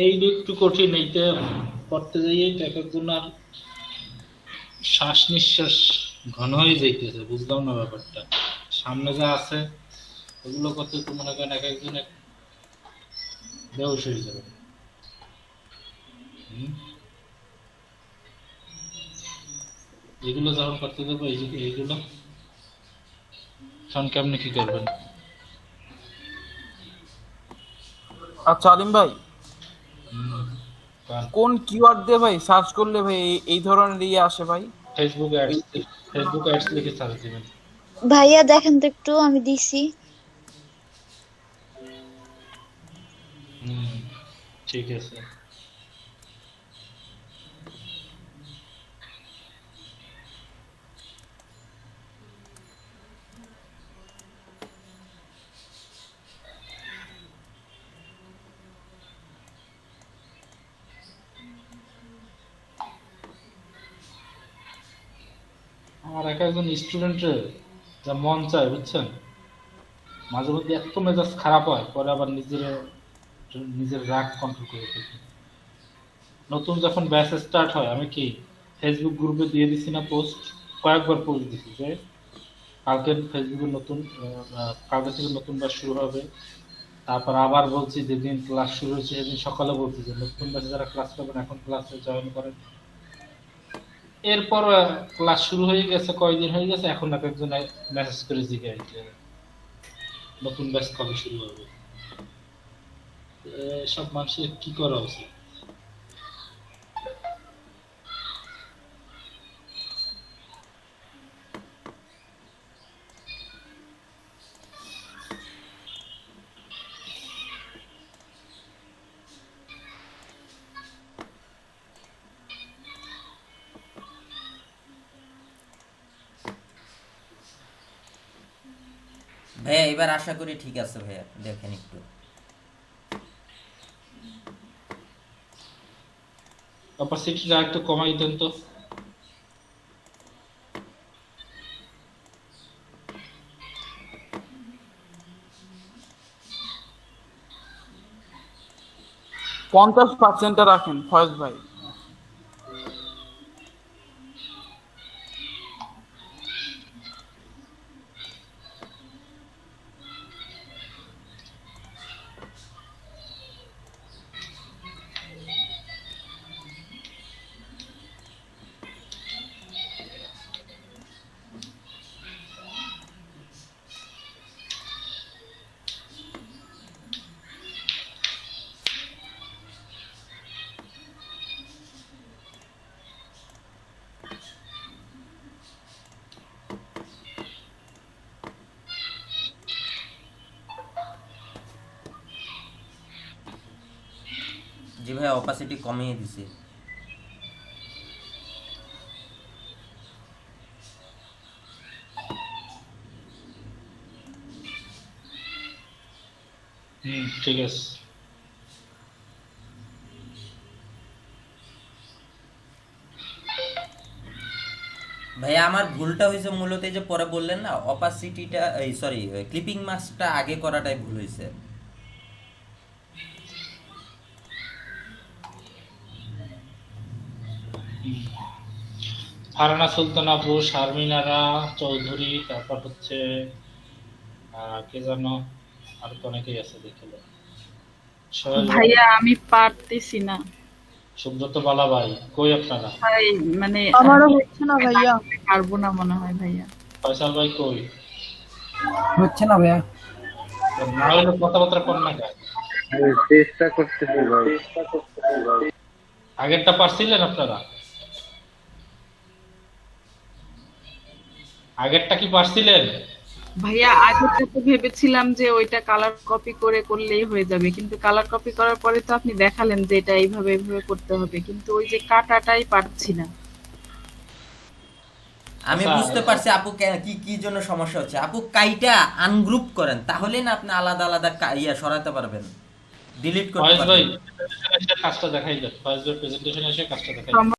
A: এই একটু কঠিন, এইটা করতে যাইয়ে দেখার জন্য আর শ্বাস নিঃশ্বাস ঘন হয়ে যাইতেছে, বুঝলাম না ব্যাপারটা। সামনে যা আছে ওগুলো করতে তো মনে করেন এক একজনে বেহুশ হয়ে যাবে। হুম? এগুলো যখন করতে যাবো এই যে এইগুলো তখন কেমনে কি করবেন?
C: আচ্ছা আলিম ভাই, কোন কিওয়ার্ড দিয়ে ভাই সার্চ করলে ভাই এই ধরনের ইয়ে আসে ভাই?
A: ফেসবুক অ্যাডস, ফেসবুক অ্যাডস লিখে সার্চ দিবেন।
H: ভাইয়া দেখেন তো একটু, আমি দিছি।
A: হুম, ঠিক আছে। আমার এক একজন স্টুডেন্টের যা মন চায় বুঝছেন, মাঝে মধ্যে এত মেজাজ খারাপ হয়, পরে আবার নিজের রাগ কন্ট্রোল করে ফেলি। নতুন যখন ব্যাচ স্টার্ট হয় আমি কি ফেসবুক গ্রুপে দিয়ে দিছি না পোস্ট, কয়েকবার পোস্ট দিছি যে কালকে ফেসবুকে নতুন কালকে থেকে নতুন ব্যাচ শুরু হবে। তারপর আবার বলছি যেদিন ক্লাস শুরু হয়েছে সেদিন সকালে বলছি যে নতুন ব্যাচে যারা ক্লাস করবেন এখন ক্লাসে জয়েন করেন। এরপর ক্লাস শুরু হয়ে গেছে, কয়দিন হয়ে গেছে, এখন এক একজন মেসেজ করে জিজ্ঞাসা যে নতুন ব্যাচ কবে শুরু হবে। সব মানুষের কি করা উচিত?
D: ভাইয়া এবার আশা করি ঠিক আছে ভাইয়া, দেখেন একটু।
A: অপাসিটিটা একটু কমাই দেন তো।
C: পঞ্চাশ পার্সেন্টটা রাখেন ফয়েজ ভাই।
D: জি ভাই, অপাসিটি কমিয়ে দিছি।
A: ঠিক আছে।
D: ভাইয়া আমার ভুলটা হয়েছে মূলত এই যে পরে বললেন না অপাসিটিটা, এই সরি ক্লিপিং মাস্কটা আগে করাটাই ভুল হয়েছে।
A: ফারহানা সুলতান আপু, শারমিনারা চৌধুরী, তারপর হচ্ছে কে জানো, আর তো অনেকেই আছে দেখলো। সোহেল
B: ভাইয়া আমি পারতেছি না
A: সুব্রত বালা ভাই, কই আপনারা?
B: ভাই, মানে
J: আমারও হচ্ছে না ভাইয়া।
B: পারবো না মনে হয় ভাইয়া।
A: ফয়সাল ভাই কই?
E: হচ্ছে না ভাইয়া।
A: না হলে কথাবার্তা কর না কেন?
F: চেষ্টা করতেছি ভাই।
A: আগেরটা পারছিলেন আপনারা? আগেরটা কি পারছিলেন?
B: ভাইয়া আগেটা তো ভেবেছিলাম যে ওইটা কালার কপি করে করলেই হয়ে যাবে, কিন্তু কালার কপি করার পরে তো আপনি দেখালেন যে এটা এইভাবে এইভাবে করতে হবে, কিন্তু ওই যে কাটাটাই পারছি না।
D: আমি
A: আচ্ছা,
D: বুঝতে পারছি আপু কি কি জন্য সমস্যা হচ্ছে। আপু কাইটা আনগ্রুপ করেন, তাহলে না আপনি আলাদা আলাদা সরাতে পারবেন, ডিলিট করতে
A: ফয়েজ ভাই
D: পারবেন।
A: কাজটা দেখাই দেন। ফয়েজ ভাই প্রেজেন্টেশন এসে কাজটা দেখাই দেন।